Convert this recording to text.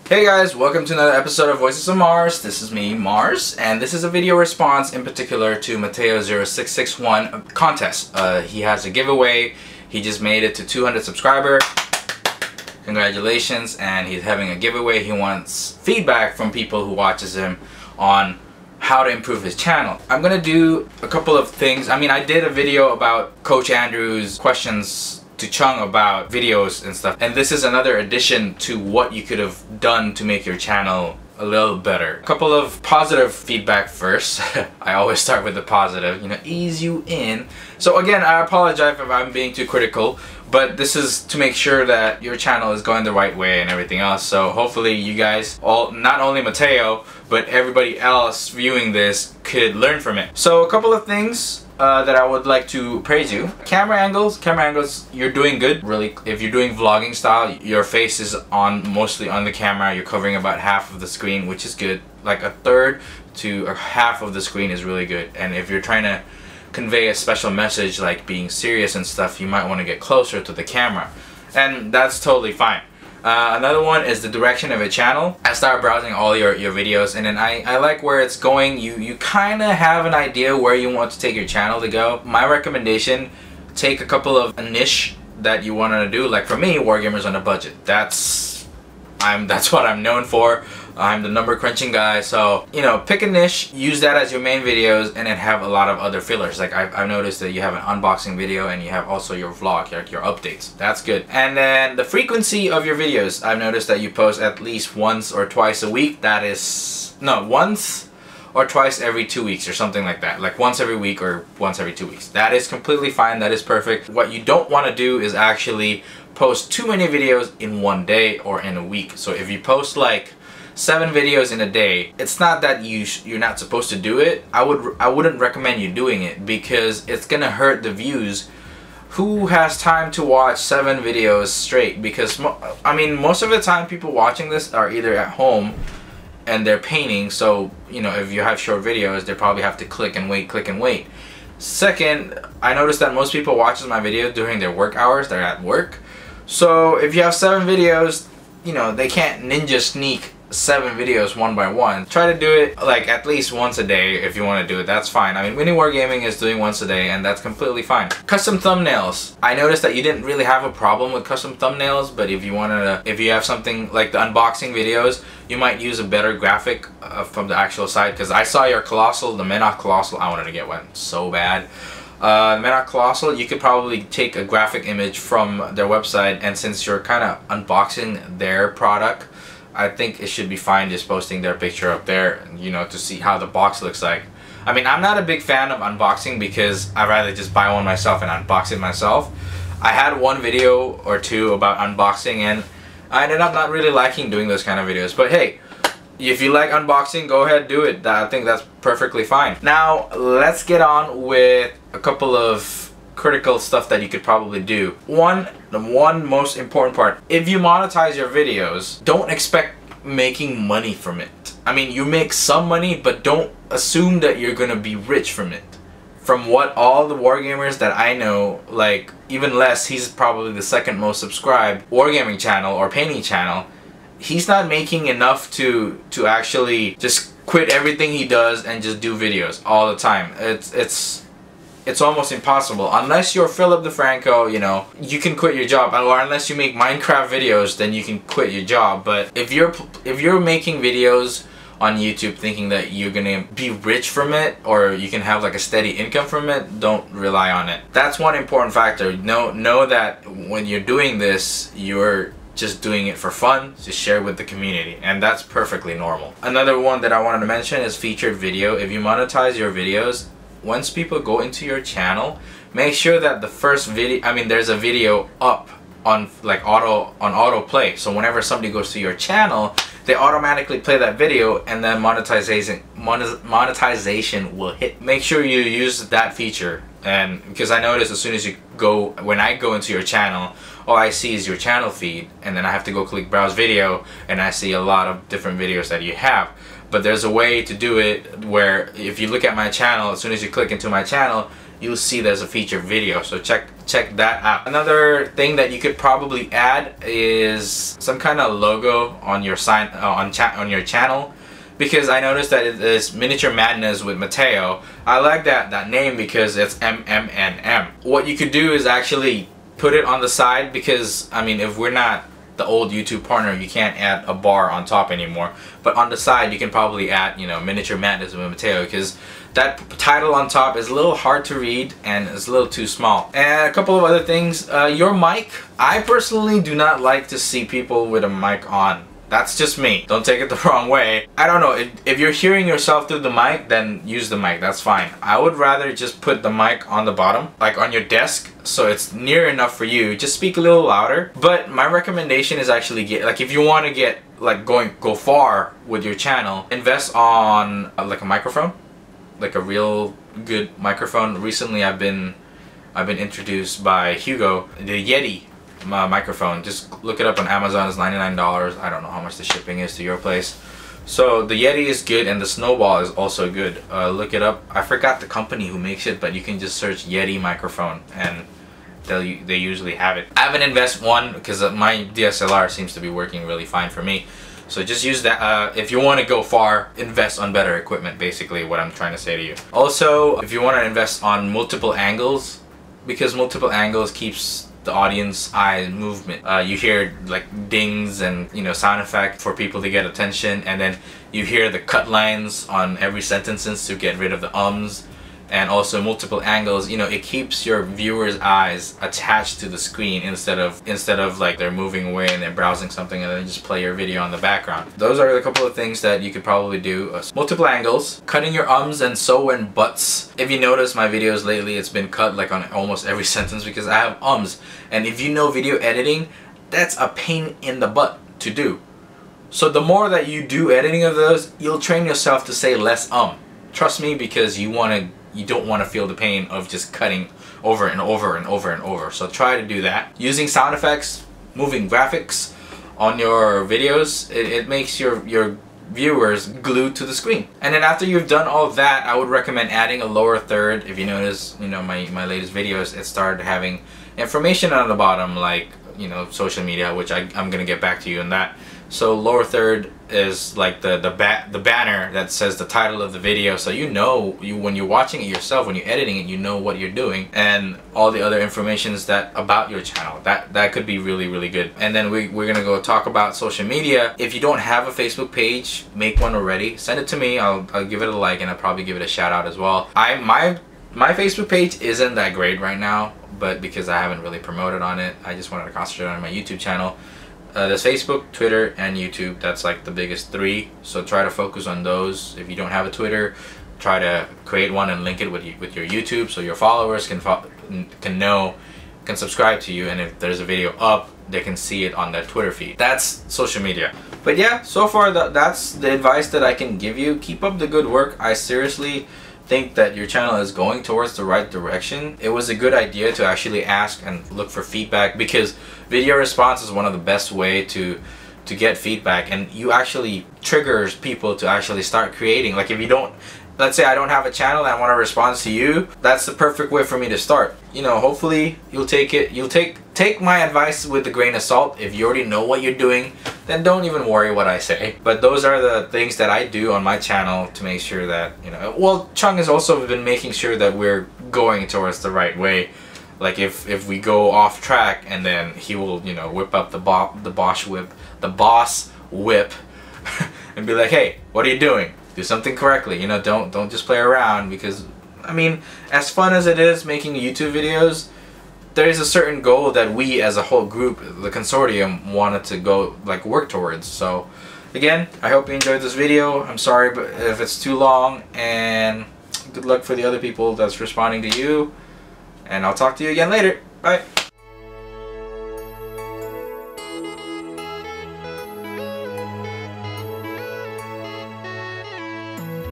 Hey guys, welcome to another episode of Voices of Mars. This is me, Mars, and this is a video response in particular to Matao0661 contest. He has a giveaway. He just made it to 200 subscribers. Congratulations, and he's having a giveaway. He wants feedback from people who watches him on how to improve his channel. I'm gonna do a couple of things. I mean, I did a video about Coach Andrew's questions to Chung about videos and stuff, and this is another addition to what you could have done to make your channel a little better. A couple of positive feedback first. I always start with the positive, you know, ease you in. So again, I apologize if I'm being too critical, but this is to make sure that your channel is going the right way and everything else. So hopefully you guys, not only Mateo, but everybody else viewing this could learn from it. So a couple of things that I would like to praise you. Camera angles, you're doing good. Really, if you're doing vlogging style, your face is mostly on the camera. You're covering about half of the screen, which is good. Like a third to a half of the screen is really good. And if you're trying to convey a special message like being serious and stuff, you might want to get closer to the camera, and that's totally fine. Another one is the direction of a channel. I started browsing all your videos, and then I like where it's going. You kind of have an idea where you want to take your channel to go. My recommendation, take a couple of niche that you want to do. Like for me, Wargamers on a budget. That's what I'm known for. I'm the number crunching guy, so you know, pick a niche, use that as your main videos, and then have a lot of other fillers. Like I've noticed that you have an unboxing video and you have also your vlog, like your updates. That's good. And then the frequency of your videos. I've noticed that you post at least once or twice a week. That is, no, once or twice every 2 weeks or something like that. Like once every week or once every 2 weeks. That is completely fine. That is perfect. What you don't want to do is actually post too many videos in one day or in a week. So if you post like 7 videos in a day, it's not that you're not supposed to do it. I wouldn't recommend you doing it because it's gonna hurt the views. Who has time to watch 7 videos straight? Because I mean, most of the time people watching this are either at home and they're painting, so you know, if you have short videos, they probably have to click and wait. Second, I noticed that most people watches my video during their work hours. They're at work. So if you have 7 videos, you know, they can't ninja sneak 7 videos one by one. Try to do it like at least once a day if you want to do it. That's fine. I mean, Mini Wargaming is doing once a day, and that's completely fine. Custom thumbnails. I noticed that you didn't really have a problem with custom thumbnails, but if you have something like the unboxing videos, you might use a better graphic from the actual site. Because I saw your Colossal, the Minitaire Colossal. I wanted to get one so bad. Matao Colossal, you could probably take a graphic image from their website, and since you're kind of unboxing their product, I think it should be fine just posting their picture up there, you know, to see how the box looks like. I mean, I'm not a big fan of unboxing because I'd rather just buy one myself and unbox it myself. I had one video or two about unboxing, and I ended up not really liking doing those kind of videos. But hey, if you like unboxing, go ahead, do it. I think that's perfectly fine. Now, let's get on with a couple of critical stuff that you could probably do. The one most important part, if you monetize your videos, don't expect making money from it. I mean, you make some money, but don't assume that you're gonna be rich from it. From what all the wargamers that I know, like even less, he's probably the second most subscribed wargaming channel or painting channel. He's not making enough to actually just quit everything he does and just do videos all the time. It's almost impossible. Unless you're Philip DeFranco, you know, you can quit your job. Or unless you make Minecraft videos, then you can quit your job. But if you're making videos on YouTube thinking that you're gonna be rich from it, or you can have like a steady income from it, don't rely on it. That's one important factor. Know that when you're doing this, you're just doing it for fun, just share with the community, and that's perfectly normal. Another one that I wanted to mention is featured video. If you monetize your videos, once people go into your channel, make sure that the first video, I mean, there's a video up on like auto play, so whenever somebody goes to your channel, they automatically play that video, and then monetization will hit. Make sure you use that feature. And because I notice as soon as when I go into your channel, all I see is your channel feed, and then I have to go click browse video, and I see a lot of different videos that you have. But there's a way to do it where if you look at my channel, as soon as you click into my channel, you'll see there's a featured video, so check that out. Another thing that you could probably add is some kind of logo on your sign on your channel, because I noticed that it is Miniature Madness with Mateo. I like that name because it's MMNM. What you could do is actually put it on the side, because I mean, if we're not the old YouTube partner, you can't add a bar on top anymore, but on the side you can probably add, you know, Miniature Madness with Mateo, because that title on top is a little hard to read and it's a little too small. And a couple of other things. Your mic, I personally do not like to see people with a mic on. That's just me. Don't take it the wrong way. I don't know, if you're hearing yourself through the mic, then use the mic, that's fine. I would rather just put the mic on the bottom, like on your desk, so it's near enough for you. Just speak a little louder. But my recommendation is actually like, if you want to get like go far with your channel, invest on like a microphone, like a real good microphone. Recently I've been introduced by Hugo, the Yeti microphone. Just look it up on Amazon. It's $99. I don't know how much the shipping is to your place. So the Yeti is good, and the Snowball is also good. Look it up. I forgot the company who makes it, but you can just search Yeti microphone and they usually have it. I haven't invested one because my DSLR seems to be working really fine for me. So just use that. If you want to go far, invest on better equipment, basically what I'm trying to say to you. Also, if you want to invest on multiple angles, because multiple angles keeps the audience eye movement. You hear like dings and, you know, sound effect for people to get attention, and then you hear the cut lines on every sentences to get rid of the ums, and also multiple angles. You know, it keeps your viewers' eyes attached to the screen instead of like they're moving away and they're browsing something and then just play your video on the background. Those are a couple of things that you could probably do. Multiple angles, cutting your ums and so and buts. If you notice my videos lately, it's been cut like on almost every sentence because I have ums, and if you know video editing, that's a pain in the butt to do. So the more that you do editing of those, you'll train yourself to say less Trust me, because you don't want to feel the pain of just cutting over and over and over and over. So try to do that. Using sound effects, moving graphics on your videos, it makes your viewers glued to the screen. And then after you've done all of that, I would recommend adding a lower third. If you notice, you know, my latest videos, it started having information on the bottom, like, you know, social media, which I'm gonna get back to you on that. So lower third is like the banner that says the title of the video, so you know, when you're watching it yourself, when you're editing it, you know what you're doing, and all the other information is that about your channel. That could be really good. And then we're gonna go talk about social media. If you don't have a Facebook page, make one already. Send it to me. I'll give it a like, and I'll probably give it a shout out as well. My Facebook page isn't that great right now, but because I haven't really promoted on it, I just wanted to concentrate on my YouTube channel. There's Facebook, Twitter, and YouTube. That's like the biggest three, so try to focus on those. If you don't have a Twitter, try to create one and link it with your YouTube, so your followers can subscribe to you, and if there's a video up, they can see it on their Twitter feed. That's social media. But yeah, so far that's the advice that I can give you. Keep up the good work. I seriously think that your channel is going towards the right direction. It was a good idea to actually ask and look for feedback, because video response is one of the best way to get feedback, and you actually triggers people to actually start creating. Like if you don't, let's say I don't have a channel and I want to respond to you, that's the perfect way for me to start. You know, hopefully you'll take my advice with a grain of salt. If you already know what you're doing, then don't even worry what I say. But those are the things that I do on my channel to make sure that, you know, well, Chung has also been making sure that we're going towards the right way. Like if we go off track, and then he will, you know, whip up the boss whip and be like, hey, what are you doing? Do something correctly, you know, don't just play around. Because I mean, as fun as it is making YouTube videos, there is a certain goal that we as a whole group, the consortium, wanted to go like work towards. So again, I hope you enjoyed this video. I'm sorry but if it's too long, and good luck for the other people that's responding to you, and I'll talk to you again later. Bye.